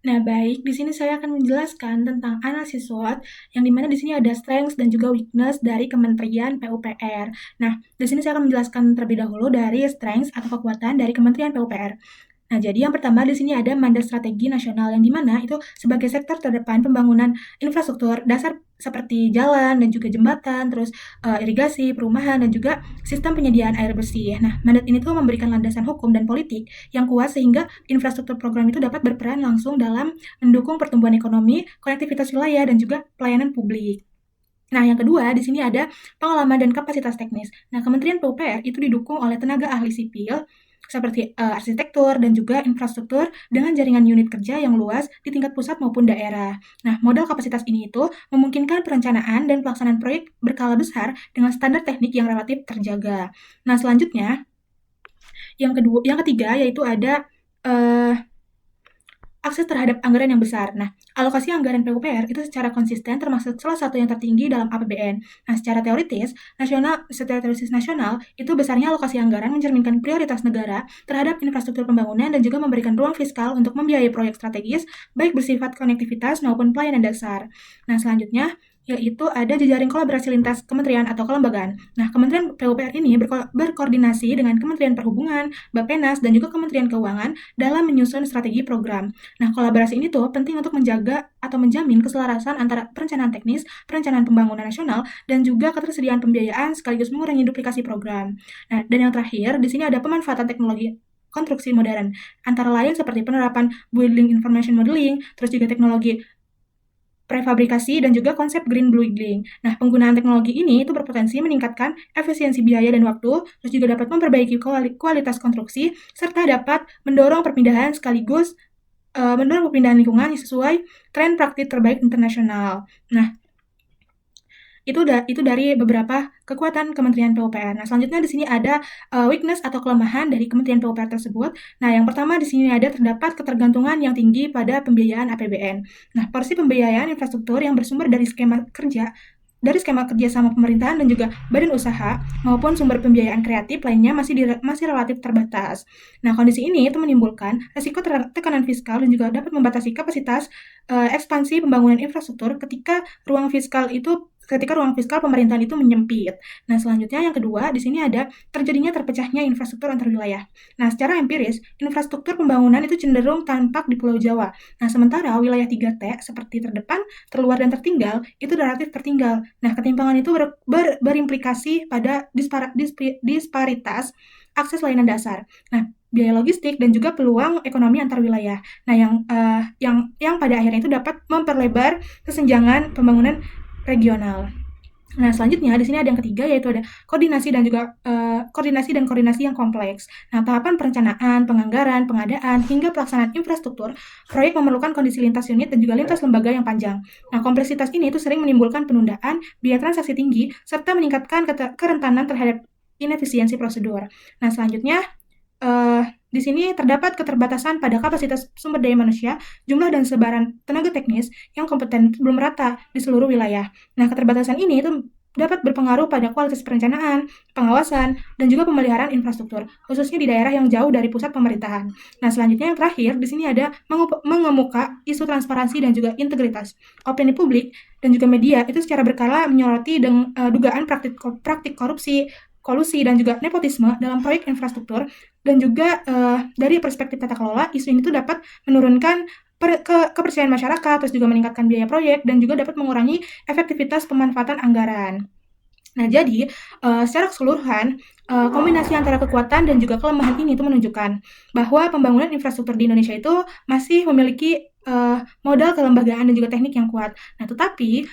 Nah, baik, di sini saya akan menjelaskan tentang analisis SWOT, yang dimana di sini ada strengths dan juga weakness dari Kementerian PUPR. Nah, di sini saya akan menjelaskan terlebih dahulu dari strengths atau kekuatan dari Kementerian PUPR. Nah, jadi yang pertama di sini ada mandat strategi nasional yang dimana itu sebagai sektor terdepan pembangunan infrastruktur dasar seperti jalan dan juga jembatan, terus irigasi, perumahan dan juga sistem penyediaan air bersih. Nah, mandat ini tuh memberikan landasan hukum dan politik yang kuat sehingga infrastruktur program itu dapat berperan langsung dalam mendukung pertumbuhan ekonomi, konektivitas wilayah dan juga pelayanan publik. Nah, yang kedua, di sini ada pengalaman dan kapasitas teknis. Nah, Kementerian PUPR itu didukung oleh tenaga ahli sipil seperti arsitektur dan juga infrastruktur dengan jaringan unit kerja yang luas di tingkat pusat maupun daerah. Nah, modal kapasitas ini itu memungkinkan perencanaan dan pelaksanaan proyek berskala besar dengan standar teknik yang relatif terjaga. Nah, selanjutnya, yang ketiga yaitu ada akses terhadap anggaran yang besar. Nah, alokasi anggaran PUPR itu secara konsisten termasuk salah satu yang tertinggi dalam APBN. Nah, secara teoritis nasional, itu besarnya alokasi anggaran mencerminkan prioritas negara terhadap infrastruktur pembangunan dan juga memberikan ruang fiskal untuk membiayai proyek strategis, baik bersifat konektivitas maupun pelayanan dasar. Nah, selanjutnya, yaitu ada jejaring kolaborasi lintas kementerian atau kelembagaan. Nah, Kementerian PUPR ini berkoordinasi dengan Kementerian Perhubungan, Bappenas, dan juga Kementerian Keuangan dalam menyusun strategi program. Nah, kolaborasi ini tuh penting untuk menjaga atau menjamin keselarasan antara perencanaan teknis, perencanaan pembangunan nasional, dan juga ketersediaan pembiayaan sekaligus mengurangi duplikasi program. Nah, dan yang terakhir, di sini ada pemanfaatan teknologi konstruksi modern, antara lain seperti penerapan building information modeling, terus juga teknologi prefabrikasi dan juga konsep green building. Nah, penggunaan teknologi ini itu berpotensi meningkatkan efisiensi biaya dan waktu, terus juga dapat memperbaiki kualitas konstruksi, serta dapat mendorong perpindahan sekaligus mendorong perpindahan lingkungan sesuai tren praktik terbaik internasional. Nah, itu dari beberapa kekuatan Kementerian PUPR. Nah, selanjutnya di sini ada weakness atau kelemahan dari Kementerian PUPR tersebut. Nah, yang pertama di sini ada terdapat ketergantungan yang tinggi pada pembiayaan APBN. Nah, porsi pembiayaan infrastruktur yang bersumber dari skema kerja sama pemerintahan dan juga badan usaha maupun sumber pembiayaan kreatif lainnya masih relatif terbatas. Nah, kondisi ini itu menimbulkan resiko tekanan fiskal dan juga dapat membatasi kapasitas ekspansi pembangunan infrastruktur ketika ruang fiskal pemerintahan itu menyempit. Nah, selanjutnya yang kedua, di sini ada terjadinya terpecahnya infrastruktur antar wilayah. Nah, secara empiris, infrastruktur pembangunan itu cenderung tampak di Pulau Jawa. Nah, sementara wilayah 3T seperti terdepan, terluar, dan tertinggal itu relatif tertinggal. Nah, ketimpangan itu berimplikasi pada disparitas akses layanan dasar. Nah, biaya logistik dan juga peluang ekonomi antar wilayah. Nah, yang pada akhirnya itu dapat memperlebar kesenjangan pembangunan regional. Nah, selanjutnya di sini ada yang ketiga yaitu ada koordinasi dan koordinasi yang kompleks. Nah, tahapan perencanaan, penganggaran, pengadaan hingga pelaksanaan infrastruktur proyek memerlukan kondisi lintas unit dan juga lintas lembaga yang panjang. Nah, kompleksitas ini itu sering menimbulkan penundaan, biaya transaksi tinggi serta meningkatkan kerentanan terhadap inefisiensi prosedur. Nah, selanjutnya di sini terdapat keterbatasan pada kapasitas sumber daya manusia, jumlah dan sebaran tenaga teknis yang kompeten belum rata di seluruh wilayah. Nah, keterbatasan ini itu dapat berpengaruh pada kualitas perencanaan, pengawasan, dan juga pemeliharaan infrastruktur, khususnya di daerah yang jauh dari pusat pemerintahan. Nah, selanjutnya yang terakhir, di sini ada mengemuka isu transparansi dan juga integritas. Opini publik dan juga media itu secara berkala menyoroti dugaan praktik korupsi, kolusi, dan juga nepotisme dalam proyek infrastruktur, dan juga dari perspektif tata kelola, isu ini tuh dapat menurunkan kepercayaan masyarakat, terus juga meningkatkan biaya proyek, dan juga dapat mengurangi efektivitas pemanfaatan anggaran. Nah, jadi secara keseluruhan, kombinasi antara kekuatan dan juga kelemahan ini itu menunjukkan bahwa pembangunan infrastruktur di Indonesia itu masih memiliki modal kelembagaan dan juga teknik yang kuat. Nah, tetapi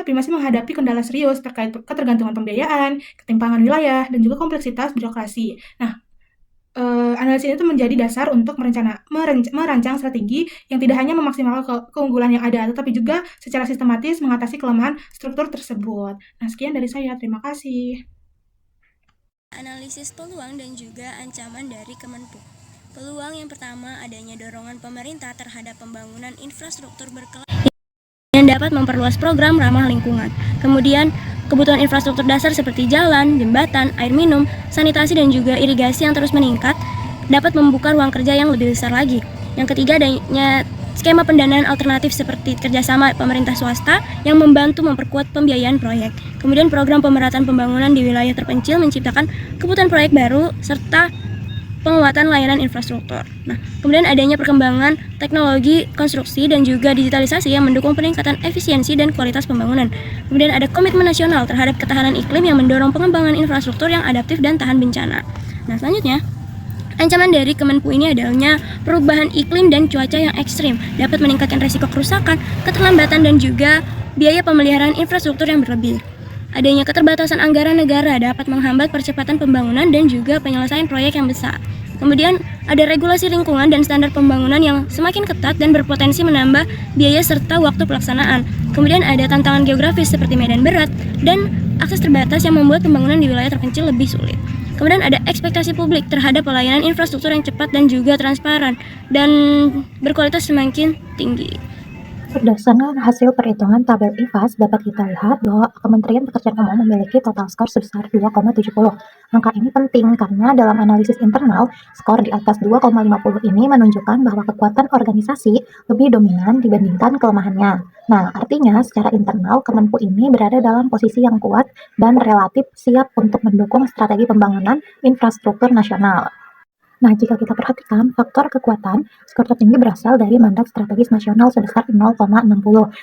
masih menghadapi kendala serius terkait ketergantungan pembiayaan, ketimpangan wilayah, dan juga kompleksitas birokrasi. Nah, analisis itu menjadi dasar untuk merancang strategi yang tidak hanya memaksimalkan keunggulan yang ada, tetapi juga secara sistematis mengatasi kelemahan struktur tersebut. Nah, sekian dari saya. Terima kasih. Analisis peluang dan juga ancaman dari Kemenpu. Peluang yang pertama adanya dorongan pemerintah terhadap pembangunan infrastruktur berkelanjutan yang dapat memperluas program ramah lingkungan. Kemudian, kebutuhan infrastruktur dasar seperti jalan, jembatan, air minum, sanitasi, dan juga irigasi yang terus meningkat dapat membuka ruang kerja yang lebih besar lagi. Yang ketiga, adanya skema pendanaan alternatif seperti kerjasama pemerintah swasta yang membantu memperkuat pembiayaan proyek. Kemudian program pemerataan pembangunan di wilayah terpencil menciptakan kebutuhan proyek baru serta penguatan layanan infrastruktur. Nah, kemudian adanya perkembangan teknologi konstruksi dan juga digitalisasi yang mendukung peningkatan efisiensi dan kualitas pembangunan. Kemudian ada komitmen nasional terhadap ketahanan iklim yang mendorong pengembangan infrastruktur yang adaptif dan tahan bencana. Nah, selanjutnya ancaman dari Kemenpu ini adanya perubahan iklim dan cuaca yang ekstrim dapat meningkatkan resiko kerusakan, keterlambatan, dan juga biaya pemeliharaan infrastruktur yang berlebih. Adanya keterbatasan anggaran negara dapat menghambat percepatan pembangunan dan juga penyelesaian proyek yang besar. Kemudian ada regulasi lingkungan dan standar pembangunan yang semakin ketat dan berpotensi menambah biaya serta waktu pelaksanaan. Kemudian ada tantangan geografis seperti medan berat dan akses terbatas yang membuat pembangunan di wilayah terpencil lebih sulit. Kemudian ada ekspektasi publik terhadap pelayanan infrastruktur yang cepat dan juga transparan dan berkualitas semakin tinggi. Berdasarkan hasil perhitungan tabel IFAS, dapat kita lihat bahwa Kementerian Pekerjaan Umum memiliki total skor sebesar 2,70. Angka ini penting karena dalam analisis internal, skor di atas 2,50 ini menunjukkan bahwa kekuatan organisasi lebih dominan dibandingkan kelemahannya. Nah, artinya secara internal, Kemenpu ini berada dalam posisi yang kuat dan relatif siap untuk mendukung strategi pembangunan infrastruktur nasional. Nah, jika kita perhatikan faktor kekuatan, skor tertinggi berasal dari mandat strategis nasional sebesar 0,60,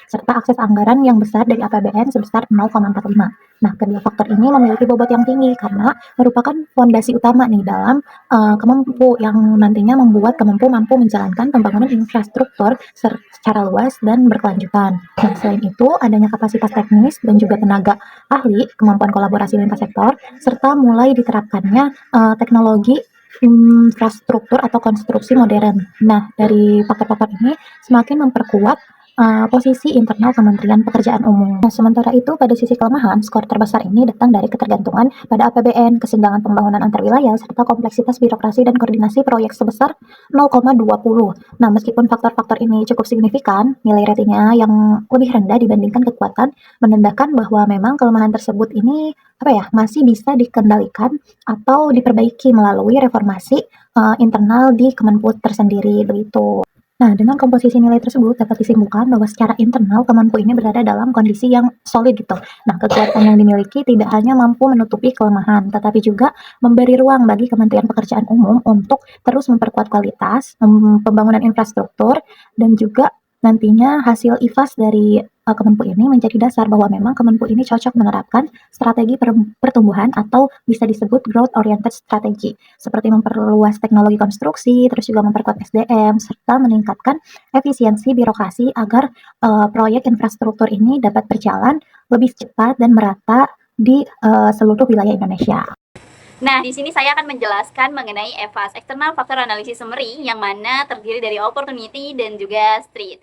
serta akses anggaran yang besar dari APBN sebesar 0,45. Nah, kedua faktor ini memiliki bobot yang tinggi karena merupakan fondasi utama nih dalam Kemenpu yang nantinya membuat Kemenpu mampu menjalankan pembangunan infrastruktur secara luas dan berkelanjutan. Nah, selain itu, adanya kapasitas teknis dan juga tenaga ahli, kemampuan kolaborasi lintas sektor, serta mulai diterapkannya teknologi infrastruktur atau konstruksi modern. Nah, dari faktor-faktor ini semakin memperkuat posisi internal Kementerian Pekerjaan Umum. Nah, sementara itu pada sisi kelemahan, skor terbesar ini datang dari ketergantungan pada APBN, kesenjangan pembangunan antar wilayah, serta kompleksitas birokrasi dan koordinasi proyek sebesar 0,20. Nah, meskipun faktor-faktor ini cukup signifikan, nilai ratingnya yang lebih rendah dibandingkan kekuatan menandakan bahwa memang kelemahan tersebut ini masih bisa dikendalikan atau diperbaiki melalui reformasi internal di Kemenpu tersendiri begitu. Nah, dengan komposisi nilai tersebut dapat disimpulkan bahwa secara internal Kemenpu ini berada dalam kondisi yang solid gitu. Nah, kekuatan yang dimiliki tidak hanya mampu menutupi kelemahan, tetapi juga memberi ruang bagi Kementerian Pekerjaan Umum untuk terus memperkuat kualitas pembangunan infrastruktur dan juga nantinya hasil IFAS dari Kemenpu ini menjadi dasar bahwa memang Kemenpu ini cocok menerapkan strategi pertumbuhan atau bisa disebut growth oriented strategy, seperti memperluas teknologi konstruksi, terus juga memperkuat SDM, serta meningkatkan efisiensi birokrasi agar proyek infrastruktur ini dapat berjalan lebih cepat dan merata di seluruh wilayah Indonesia. Nah, di sini saya akan menjelaskan mengenai EFAS, External Factor Analysis Summary, yang mana terdiri dari opportunity dan juga street,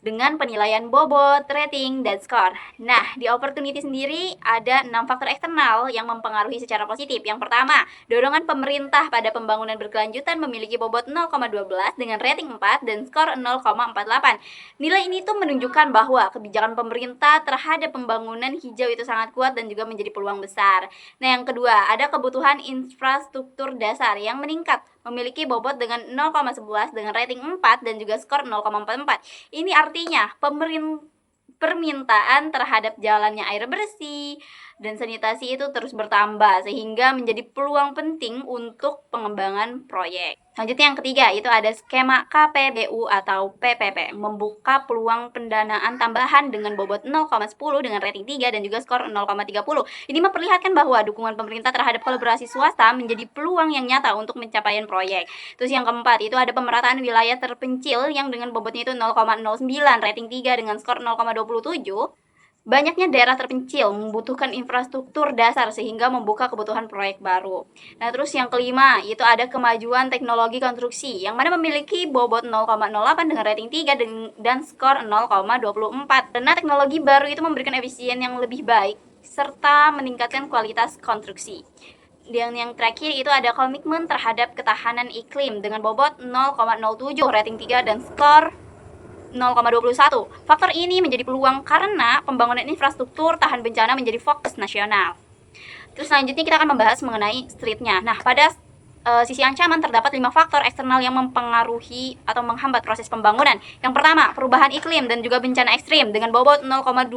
dengan penilaian bobot, rating, dan skor. Nah, di opportunity sendiri ada 6 faktor eksternal yang mempengaruhi secara positif. Yang pertama, dorongan pemerintah pada pembangunan berkelanjutan memiliki bobot 0,12 dengan rating 4 dan skor 0,48. Nilai ini tuh menunjukkan bahwa kebijakan pemerintah terhadap pembangunan hijau itu sangat kuat dan juga menjadi peluang besar. Nah, yang kedua, ada kebutuhan infrastruktur dasar yang meningkat, memiliki bobot dengan 0,11 dengan rating 4 dan juga skor 0,44. Ini artinya permintaan terhadap jalannya air bersih dan sanitasi itu terus bertambah sehingga menjadi peluang penting untuk pengembangan proyek. Selanjutnya yang ketiga itu ada skema KPBU atau PPP, membuka peluang pendanaan tambahan dengan bobot 0,10 dengan rating 3 dan juga skor 0,30. Ini memperlihatkan bahwa dukungan pemerintah terhadap kolaborasi swasta menjadi peluang yang nyata untuk pencapaian proyek. Terus yang keempat itu ada pemerataan wilayah terpencil yang dengan bobotnya itu 0,09, rating 3 dengan skor 0,27. Banyaknya daerah terpencil membutuhkan infrastruktur dasar sehingga membuka kebutuhan proyek baru. Nah, terus yang kelima itu ada kemajuan teknologi konstruksi yang mana memiliki bobot 0,08 dengan rating 3 dan skor 0,24. Karena teknologi baru itu memberikan efisien yang lebih baik serta meningkatkan kualitas konstruksi. Dan yang terakhir itu ada komitmen terhadap ketahanan iklim dengan bobot 0,07, rating 3 dan skor 0,21. Faktor ini menjadi peluang karena pembangunan infrastruktur tahan bencana menjadi fokus nasional. Terus selanjutnya kita akan membahas mengenai streetnya. Nah, pada sisi ancaman terdapat 5 faktor eksternal yang mempengaruhi atau menghambat proses pembangunan. Yang pertama, perubahan iklim dan juga bencana ekstrim dengan bobot 0,12,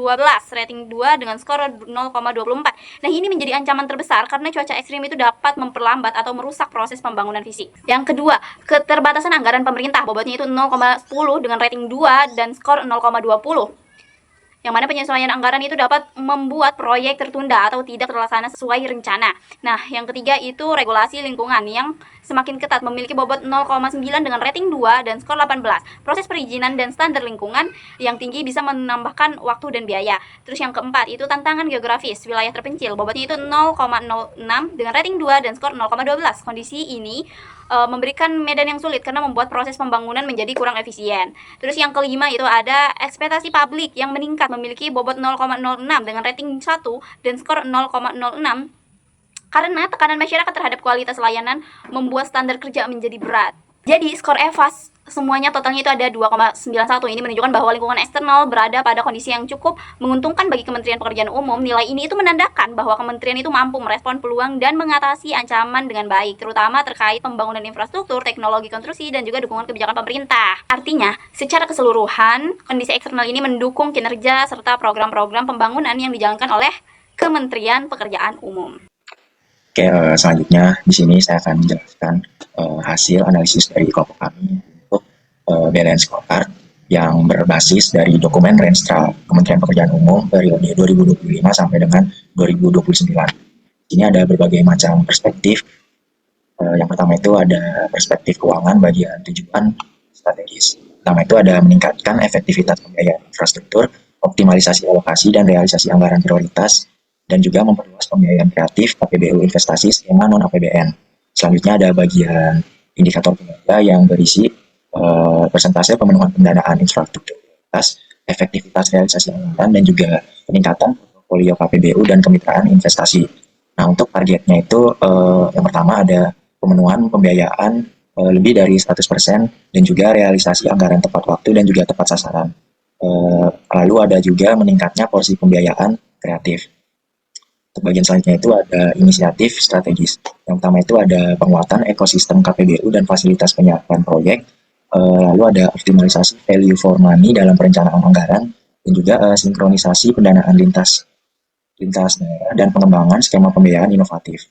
rating 2 dengan skor 0,24. Nah, ini menjadi ancaman terbesar karena cuaca ekstrim itu dapat memperlambat atau merusak proses pembangunan fisik. Yang kedua, keterbatasan anggaran pemerintah, bobotnya itu 0,10 dengan rating 2 dan skor 0,20. Yang mana penyesuaian anggaran itu dapat membuat proyek tertunda atau tidak terlaksana sesuai rencana. Nah, yang ketiga itu regulasi lingkungan yang semakin ketat, memiliki bobot 0,9 dengan rating 2 dan skor 18. Proses perizinan dan standar lingkungan yang tinggi bisa menambahkan waktu dan biaya. Terus yang keempat itu tantangan geografis, wilayah terpencil, bobotnya itu 0,06 dengan rating 2 dan skor 0,12. Kondisi ini memberikan medan yang sulit karena membuat proses pembangunan menjadi kurang efisien. Terus yang kelima itu ada ekspektasi publik yang meningkat, memiliki bobot 0,06 dengan rating 1 dan skor 0,06 karena tekanan masyarakat terhadap kualitas layanan membuat standar kerja menjadi berat. Jadi skor EVAS semuanya totalnya itu ada 2,91. Ini menunjukkan bahwa lingkungan eksternal berada pada kondisi yang cukup menguntungkan bagi Kementerian Pekerjaan Umum. Nilai ini itu menandakan bahwa kementerian itu mampu merespon peluang dan mengatasi ancaman dengan baik, terutama terkait pembangunan infrastruktur, teknologi konstruksi, dan juga dukungan kebijakan pemerintah. Artinya, secara keseluruhan, kondisi eksternal ini mendukung kinerja serta program-program pembangunan yang dijalankan oleh Kementerian Pekerjaan Umum. Oke, selanjutnya di sini saya akan menjelaskan hasil analisis dari kelompok kami untuk balance scorecard yang berbasis dari dokumen Renstra Kementerian Pekerjaan Umum periode 2025 sampai dengan 2029. Ini ada berbagai macam perspektif. Yang pertama itu ada perspektif keuangan bagian tujuan strategis. Pertama itu ada meningkatkan efektivitas pembiayaan infrastruktur, optimalisasi alokasi dan realisasi anggaran prioritas, dan juga memperluas pembiayaan kreatif APBU investasi skema non-APBN. Selanjutnya ada bagian indikator kinerja yang berisi persentase pemenuhan pendanaan infrastruktur, efektivitas realisasi anggaran, dan juga peningkatan portofolio KPBU dan kemitraan investasi. Nah, untuk targetnya itu yang pertama ada pemenuhan pembiayaan lebih dari 100% dan juga realisasi anggaran tepat waktu dan juga tepat sasaran. Lalu ada juga meningkatnya porsi pembiayaan kreatif. Untuk bagian selanjutnya itu ada inisiatif strategis. Yang pertama itu ada penguatan ekosistem KPBU dan fasilitas penyiapan proyek. Lalu ada optimalisasi value for money dalam perencanaan anggaran dan juga sinkronisasi pendanaan lintas daerah dan pengembangan skema pembiayaan inovatif.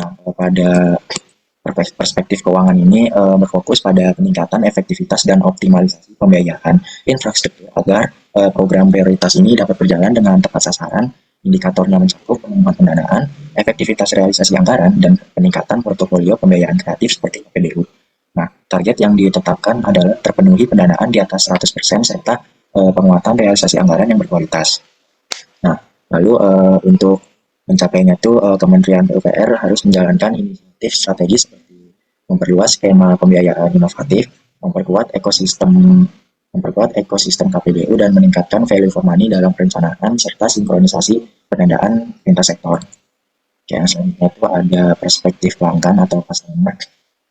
Nah, pada perspektif keuangan ini berfokus pada peningkatan efektivitas dan optimalisasi pembiayaan infrastruktur agar program prioritas ini dapat berjalan dengan tepat sasaran. Indikatornya mencakup pemenuhan pendanaan, efektivitas realisasi anggaran, dan peningkatan portofolio pembiayaan kreatif seperti KPBU. Nah, target yang ditetapkan adalah terpenuhi pendanaan di atas 100% serta penguatan realisasi anggaran yang berkualitas. Nah, lalu untuk mencapainya itu Kementerian PUPR harus menjalankan inisiatif strategis seperti memperluas skema pembiayaan inovatif, memperkuat ekosistem KPBU dan meningkatkan value for money dalam perencanaan serta sinkronisasi pendanaan lintas sektor. Yang selanjutnya itu ada perspektif pelanggan atau customer.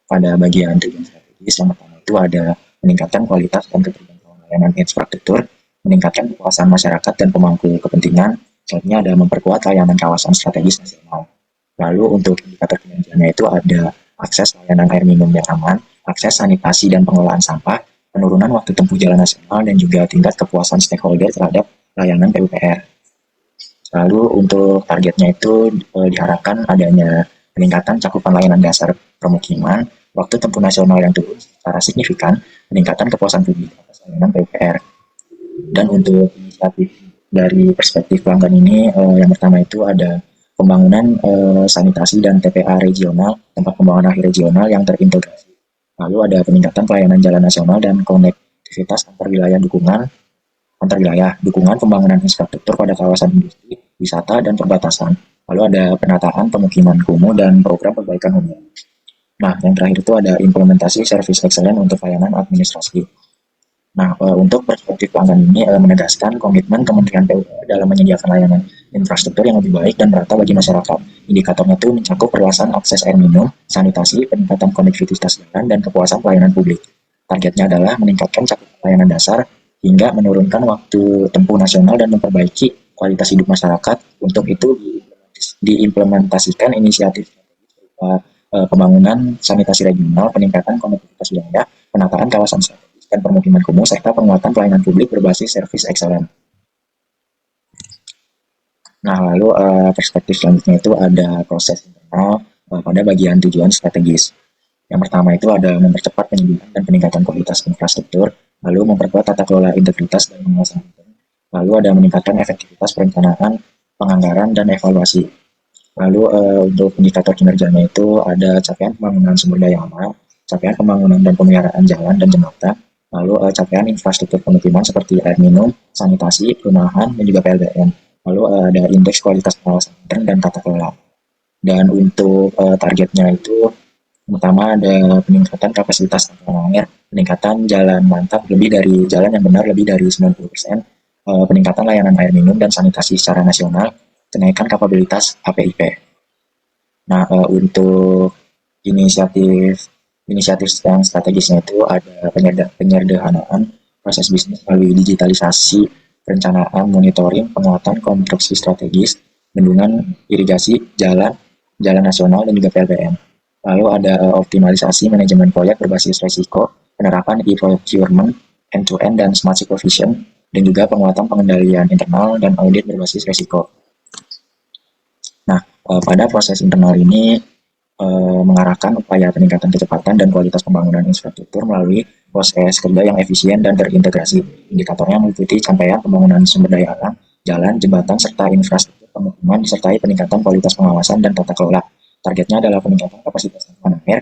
Pada bagian tujuan strategis yang pertama itu ada meningkatkan kualitas dan keterjangkauan layanan infrastruktur, meningkatkan kepuasan masyarakat dan pemangku kepentingan. Selanjutnya ada memperkuat layanan kawasan strategis nasional. Lalu untuk indikator kinerjanya itu ada akses layanan air minum yang aman, akses sanitasi dan pengelolaan sampah, penurunan waktu tempuh jalan nasional, dan juga tingkat kepuasan stakeholder terhadap layanan PUPR. Lalu untuk targetnya itu diharapkan adanya peningkatan cakupan layanan dasar permukiman, waktu tempuh nasional yang turun secara signifikan, peningkatan kepuasan publik atas layanan PUPR. Dan untuk inisiatif dari perspektif pelanggan ini, yang pertama itu ada pembangunan sanitasi dan TPA regional, tempat pembuangan akhir regional yang terintegrasi. Lalu ada peningkatan pelayanan jalan nasional dan konektivitas antar wilayah, dukungan pembangunan infrastruktur pada kawasan industri, wisata, dan perbatasan. Lalu ada penataan pemukiman kumuh dan program perbaikan hunian. Nah, yang terakhir itu ada implementasi service excellence untuk layanan administrasi. Nah, untuk perspektif pelanggan ini menegaskan komitmen Kementerian PUPR dalam menyediakan layanan infrastruktur yang lebih baik dan merata bagi masyarakat. Indikatornya itu mencakup perluasan akses air minum, sanitasi, peningkatan konektivitas jalan, dan kepuasan pelayanan publik. Targetnya adalah meningkatkan cakupan layanan dasar hingga menurunkan waktu tempuh nasional dan memperbaiki kualitas hidup masyarakat. Untuk itu diimplementasikan inisiatif berupa pembangunan sanitasi regional, peningkatan konektivitas wilayah, penataan kawasan strategis dan permukiman kumuh, serta penguatan pelayanan publik berbasis service excellent. Nah, lalu perspektif selanjutnya itu ada proses internal pada bagian tujuan strategis. Yang pertama itu ada mempercepat penyediaan dan peningkatan kualitas infrastruktur, lalu memperkuat tata kelola integritas dan pengawasan, lalu ada meningkatkan efektivitas perencanaan, penganggaran, dan evaluasi. Lalu untuk indikator kinerjanya itu ada capaian pembangunan sumber daya alam, capaian pembangunan dan pemeliharaan jalan dan jembatan, lalu capaian infrastruktur pemukiman seperti air minum, sanitasi, perumahan, dan juga PLDN. Lalu ada indeks kualitas pengawasan intern dan tata kelola. Dan untuk targetnya itu pertama ada peningkatan kapasitas angkutan air, peningkatan jalan mantap lebih dari jalan yang benar lebih dari 90%, peningkatan layanan air minum dan sanitasi secara nasional, kenaikan kapabilitas APIP. Nah, untuk inisiatif yang strategisnya itu ada penyederhanaan proses bisnis melalui digitalisasi, perencanaan, monitoring, penguatan konstruksi strategis, bendungan, irigasi, jalan nasional, dan juga PLBN. Lalu ada optimalisasi manajemen proyek berbasis resiko, penerapan e-procurement, end-to-end, dan smart supervision, dan juga penguatan pengendalian internal dan audit berbasis resiko. Nah, pada proses internal ini mengarahkan upaya peningkatan kecepatan dan kualitas pembangunan infrastruktur melalui proses kerja yang efisien dan terintegrasi. Indikatornya meliputi capaian pembangunan sumber daya alam, jalan, jembatan, serta infrastruktur pemukiman, disertai peningkatan kualitas pengawasan dan tata kelola. Targetnya adalah peningkatan kapasitas angkutan air,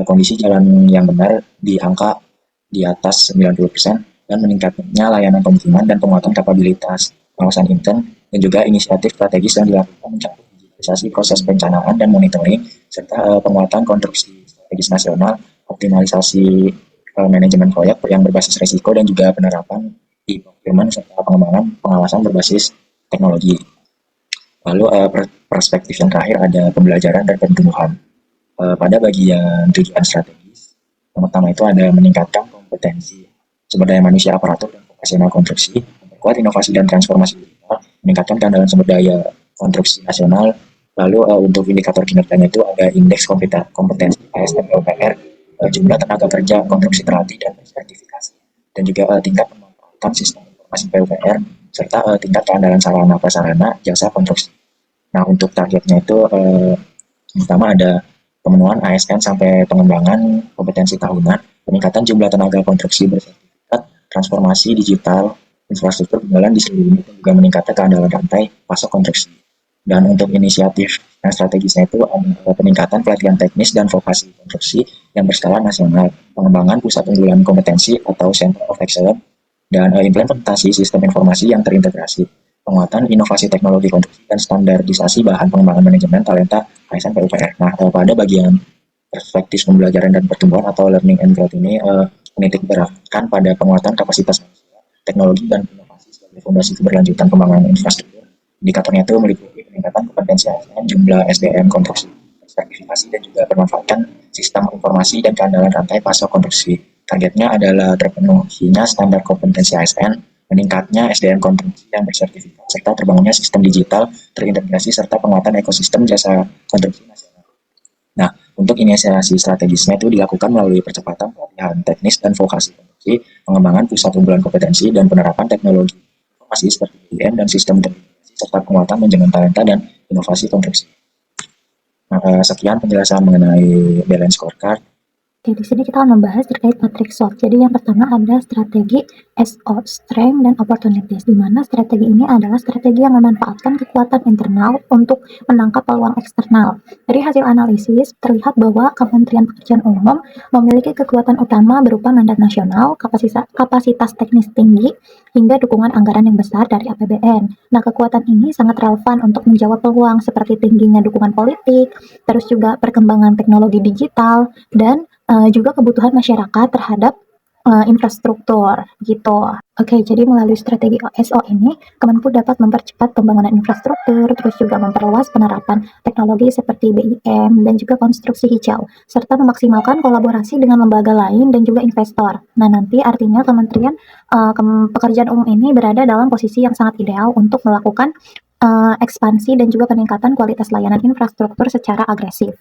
kondisi jalan yang benar di angka di atas 90%, dan meningkatnya layanan pemukiman dan penguatan kapabilitas pengawasan intern, dan juga inisiatif strategis yang dilakukan mencakup digitalisasi proses perencanaan dan monitoring, serta penguatan konstruksi strategis nasional, optimalisasi manajemen proyek yang berbasis risiko, dan juga penerapan e-procurement serta pengembangan pengawasan berbasis teknologi. Lalu perspektif yang terakhir ada pembelajaran dan pertumbuhan. Pada bagian tujuan strategis, yang pertama itu ada meningkatkan kompetensi sumber daya manusia, aparatur, dan vokasional konstruksi, memperkuat inovasi dan transformasi digital, meningkatkan keandalan sumber daya konstruksi nasional. Lalu untuk indikator kinerjanya itu ada indeks kompetensi ASN PUPR, jumlah tenaga kerja konstruksi terlatih dan sertifikasi, dan juga tingkat pemanfaatan sistem informasi PUPR, serta tingkat keandalan sarana prasarana jasa konstruksi. Nah, untuk targetnya itu pertama ada pemenuhan ASN sampai pengembangan kompetensi tahunan, peningkatan jumlah tenaga konstruksi bersertifikat, transformasi digital, infrastruktur jalan di seluruh dunia, dan juga meningkatkan keandalan rantai pasok konstruksi. Dan untuk inisiatif yang strategisnya itu ada peningkatan pelatihan teknis dan vokasi konstruksi yang berskala nasional, pengembangan pusat unggulan kompetensi atau Center of Excellence, dan implementasi sistem informasi yang terintegrasi, penguatan inovasi teknologi konstruksi, dan standarisasi bahan pengembangan manajemen talenta ASN PUPR. Nah, pada bagian perspektif pembelajaran dan pertumbuhan atau learning and growth ini menitik beratkan pada penguatan kapasitas manusia, teknologi, dan inovasi sebagai fondasi keberlanjutan pembangunan infrastruktur. Indikatornya itu meliputi peningkatan kompetensi ASN, jumlah SDM konstruksi, sertifikasi, dan juga bermanfaatkan sistem informasi dan keandalan rantai pasok konstruksi. Targetnya adalah terpenuhinya standar kompetensi ASN, meningkatnya SDM konstruksi yang bersertifikat, serta terbangunnya sistem digital terintegrasi, serta penguatan ekosistem jasa konstruksi nasional. Nah, untuk inisiasi strategisnya itu dilakukan melalui percepatan pelatihan teknis dan vokasi konstruksi, pengembangan pusat unggulan kompetensi, dan penerapan teknologi informasi seperti IM dan sistem terintegrasi, serta penguatan manajemen talenta dan inovasi konstruksi. Nah, sekian penjelasan mengenai balance scorecard. Oke, di sini kita akan membahas terkait matriks SWOT. Jadi yang pertama ada strategi SO, Strength dan Opportunities, di mana strategi ini adalah strategi yang memanfaatkan kekuatan internal untuk menangkap peluang eksternal. Dari hasil analisis, terlihat bahwa Kementerian Pekerjaan Umum memiliki kekuatan utama berupa mandat nasional, kapasitas teknis tinggi, hingga dukungan anggaran yang besar dari APBN. Nah, kekuatan ini sangat relevan untuk menjawab peluang seperti tingginya dukungan politik, terus juga perkembangan teknologi digital, dan juga kebutuhan masyarakat terhadap infrastruktur gitu. Oke, jadi melalui strategi SO ini, Kemenpu dapat mempercepat pembangunan infrastruktur, terus juga memperluas penerapan teknologi seperti BIM dan juga konstruksi hijau, serta memaksimalkan kolaborasi dengan lembaga lain dan juga investor. Nah, nanti artinya Kementerian Pekerjaan Umum ini berada dalam posisi yang sangat ideal untuk melakukan ekspansi dan juga peningkatan kualitas layanan infrastruktur secara agresif.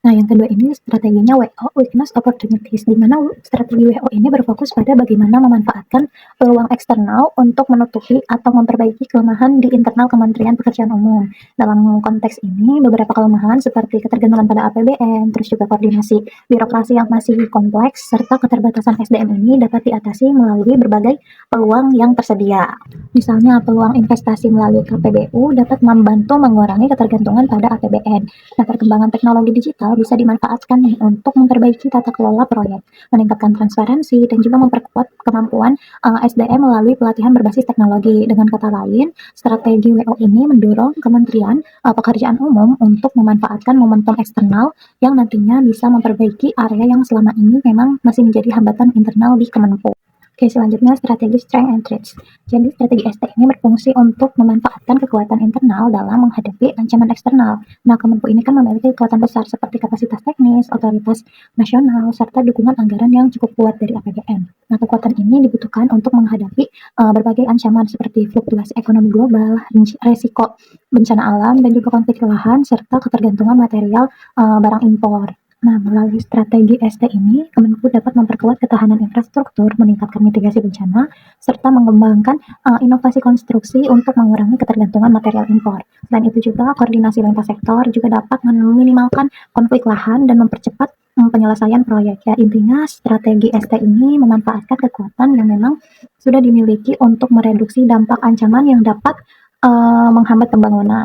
Nah, yang kedua ini strateginya WO, Weakness Opportunities, di mana strategi WO ini berfokus pada bagaimana memanfaatkan peluang eksternal untuk menutupi atau memperbaiki kelemahan di internal Kementerian Pekerjaan Umum. Dalam konteks ini, beberapa kelemahan seperti ketergantungan pada APBN, terus juga koordinasi birokrasi yang masih kompleks, serta keterbatasan SDM ini dapat diatasi melalui berbagai peluang yang tersedia. Misalnya, peluang investasi melalui KPBU dapat membantu mengurangi ketergantungan pada APBN. Nah, perkembangan teknologi digital bisa dimanfaatkan nih untuk memperbaiki tata kelola proyek, meningkatkan transparansi, dan juga memperkuat kemampuan SDM melalui pelatihan berbasis teknologi. Dengan kata lain, strategi WO ini mendorong Kementerian Pekerjaan Umum untuk memanfaatkan momentum eksternal yang nantinya bisa memperbaiki area yang selama ini memang masih menjadi hambatan internal di Kemenpu. Oke, selanjutnya strategi strength and threats. Jadi strategi ST ini berfungsi untuk memanfaatkan kekuatan internal dalam menghadapi ancaman eksternal. Nah, Kemenpu ini kan memiliki kekuatan besar seperti kapasitas teknis, otoritas nasional, serta dukungan anggaran yang cukup kuat dari APBN. Nah, kekuatan ini dibutuhkan untuk menghadapi berbagai ancaman seperti fluktuasi ekonomi global, resiko bencana alam, dan juga konflik lahan, serta ketergantungan material barang impor. Nah, melalui strategi ST ini, Kemenku dapat memperkuat ketahanan infrastruktur, meningkatkan mitigasi bencana, serta mengembangkan inovasi konstruksi untuk mengurangi ketergantungan material impor. Selain itu juga, koordinasi lintas sektor juga dapat meminimalkan konflik lahan dan mempercepat penyelesaian proyek. Ya, intinya strategi ST ini memanfaatkan kekuatan yang memang sudah dimiliki untuk mereduksi dampak ancaman yang dapat menghambat pembangunan.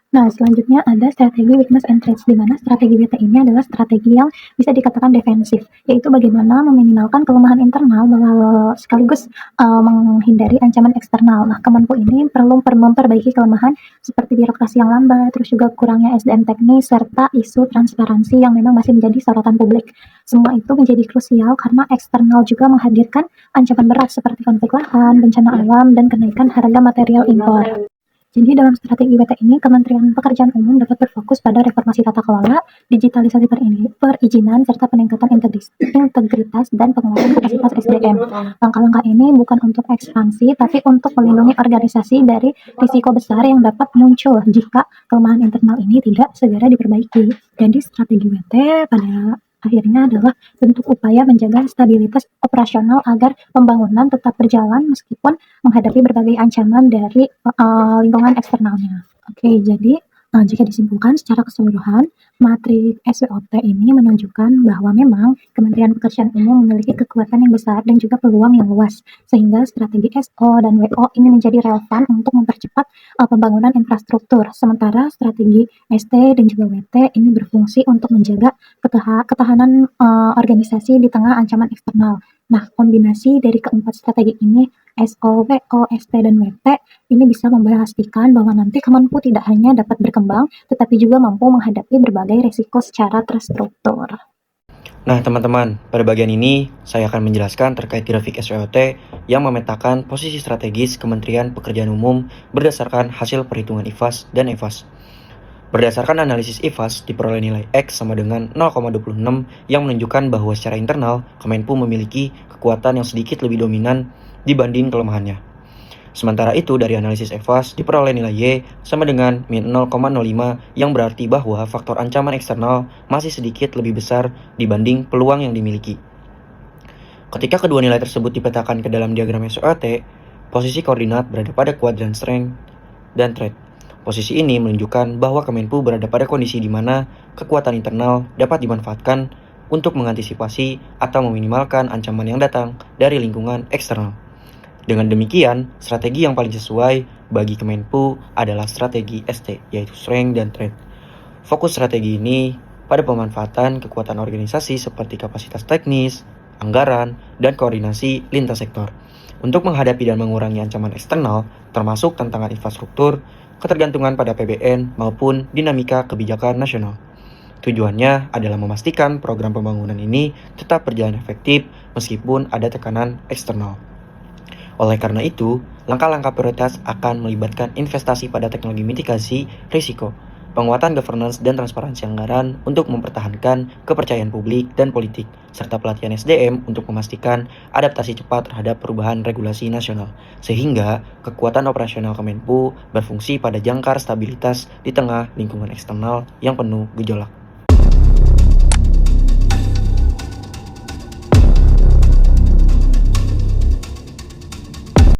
Nah, selanjutnya ada strategi weakness and threats, di mana strategi WT ini adalah strategi yang bisa dikatakan defensif, yaitu bagaimana meminimalkan kelemahan internal sekaligus menghindari ancaman eksternal. Nah, Kemenpu ini perlu memperbaiki kelemahan seperti birokrasi yang lambat, terus juga kurangnya SDM teknis, serta isu transparansi yang memang masih menjadi sorotan publik. Semua itu menjadi krusial karena eksternal juga menghadirkan ancaman berat seperti konflik lahan, bencana alam, dan kenaikan harga material impor. Jadi dalam strategi WT ini, Kementerian Pekerjaan Umum dapat berfokus pada reformasi tata kelola, digitalisasi perizinan, serta peningkatan integritas dan penguatan kapasitas SDM. Langkah-langkah ini bukan untuk ekspansi, tapi untuk melindungi organisasi dari risiko besar yang dapat muncul jika kelemahan internal ini tidak segera diperbaiki. Jadi strategi WT pada akhirnya adalah bentuk upaya menjaga stabilitas operasional agar pembangunan tetap berjalan meskipun menghadapi berbagai ancaman dari lingkungan eksternalnya. Oke, jadi jika disimpulkan secara keseluruhan, materi SWOT ini menunjukkan bahwa memang Kementerian Pekerjaan Umum memiliki kekuatan yang besar dan juga peluang yang luas, sehingga strategi SO dan WO ini menjadi relevan untuk mempercepat pembangunan infrastruktur. Sementara strategi ST dan juga WT ini berfungsi untuk menjaga ketahanan organisasi di tengah ancaman eksternal. Nah, kombinasi dari keempat strategi ini, SO, WO, ST, dan WT, ini bisa memastikan bahwa nanti Kemenpu tidak hanya dapat berkembang, tetapi juga mampu menghadapi berbagai risiko secara terstruktur. Nah, teman-teman, pada bagian ini saya akan menjelaskan terkait grafik SWOT yang memetakan posisi strategis Kementerian Pekerjaan Umum berdasarkan hasil perhitungan IFAS dan EFAS. Berdasarkan analisis IFAS, diperoleh nilai X sama dengan 0,26 yang menunjukkan bahwa secara internal, Kemenpu memiliki kekuatan yang sedikit lebih dominan dibanding kelemahannya. Sementara itu, dari analisis EFAS, diperoleh nilai Y sama dengan min 0,05 yang berarti bahwa faktor ancaman eksternal masih sedikit lebih besar dibanding peluang yang dimiliki. Ketika kedua nilai tersebut dipetakan ke dalam diagram SWOT, posisi koordinat berada pada kuadran strength dan threat. Posisi ini menunjukkan bahwa Kemenpu berada pada kondisi di mana kekuatan internal dapat dimanfaatkan untuk mengantisipasi atau meminimalkan ancaman yang datang dari lingkungan eksternal. Dengan demikian, strategi yang paling sesuai bagi Kemenpu adalah strategi ST, yaitu Strength dan Threat. Fokus strategi ini pada pemanfaatan kekuatan organisasi seperti kapasitas teknis, anggaran, dan koordinasi lintas sektor untuk menghadapi dan mengurangi ancaman eksternal, termasuk tantangan infrastruktur, ketergantungan pada APBN, maupun dinamika kebijakan nasional. Tujuannya adalah memastikan program pembangunan ini tetap berjalan efektif meskipun ada tekanan eksternal. Oleh karena itu, langkah-langkah prioritas akan melibatkan investasi pada teknologi mitigasi risiko, penguatan governance dan transparansi anggaran untuk mempertahankan kepercayaan publik dan politik, serta pelatihan SDM untuk memastikan adaptasi cepat terhadap perubahan regulasi nasional, sehingga kekuatan operasional Kemenpu berfungsi pada jangkar stabilitas di tengah lingkungan eksternal yang penuh gejolak.